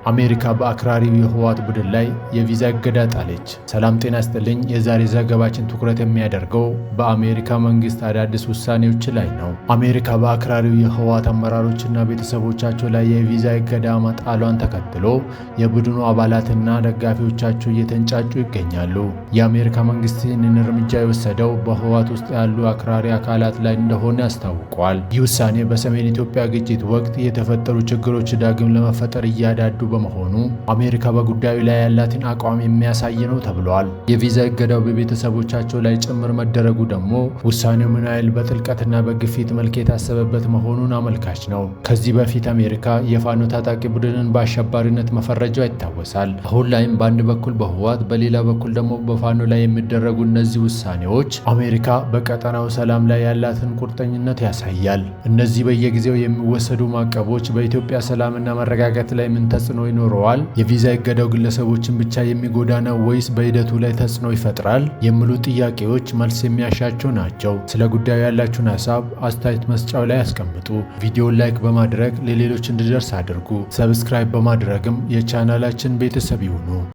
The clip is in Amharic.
አሜሪካ በአክራሪው የህወሓት ቡድን ላይ የቪዛ እገዳ ጣለች። ሰላም ጤና ይስጥልኝ። የዛሬ ዘገባችን ትኩረት የሚያደርገው በአሜሪካ መንግስት አዳዲስ ውሳኔዎች ላይ ነው። አሜሪካ በአክራሪው የህወሓት አመራሮችና ቤተሰቦቻቸው ላይ የቪዛ እገዳ መጣሏን ተከትሎ የቡድኑ አባላትና ደጋፊዎቻቸው እየተንጫጩ ይገኛሉ። የአሜሪካ መንግስት ይህንን እርምጃ የወሰደው በህወሓት ውስጥ ያሉ አክራሪ አካላት ላይ እንደሆነ አስታውቋል። ይህ ውሳኔ በሰሜን ኢትዮጵያ ግጭት ወቅት የተፈጠሩ ችግሮች ዳግም ለመፈጠር እያዳዱ በመሆኑ አሜሪካ በጉዳዩ ላይ ያላትን አቋም የሚያሳይ ነው ተብሏል። የቪዛ እገዳው በቤተሰቦቻቸው ላይ ጭምር መደረጉ ደግሞ ውሳኔው ምን ያህል በጥልቀትና በግፊት መልክ የታሰበበት መሆኑን አመልካች ነው። ከዚህ በፊት አሜሪካ የፋኖ ታጣቂ ቡድንን በአሸባሪነት መፈረጇ ይታወሳል። አሁን ላይም በአንድ በኩል በህወሓት በሌላ በኩል ደግሞ በፋኖ ላይ የሚደረጉ እነዚህ ውሳኔዎች አሜሪካ በቀጠናው ሰላም ላይ ያላትን ቁርጠኝነት ያሳያል። እነዚህ በየጊዜው የሚወሰዱ ማዕቀቦች በኢትዮጵያ ሰላምና መረጋጋት ላይ ምን ተጽዕኖ ይኖረዋል? የቪዛ እገዳው ግለሰቦችን ብቻ የሚጎዳ ነው ወይስ በሂደቱ ላይ ተጽዕኖ ይፈጥራል? የሚሉ ጥያቄዎች መልስ የሚያሻቸው ናቸው። ስለ ጉዳዩ ያላችሁን ሀሳብ አስተያየት መስጫው ላይ አስቀምጡ። ቪዲዮውን ላይክ በማድረግ ለሌሎች እንዲደርስ አድርጉ። ሰብስክራይብ በማድረግም የቻናላችን ቤተሰብ ይሁኑ።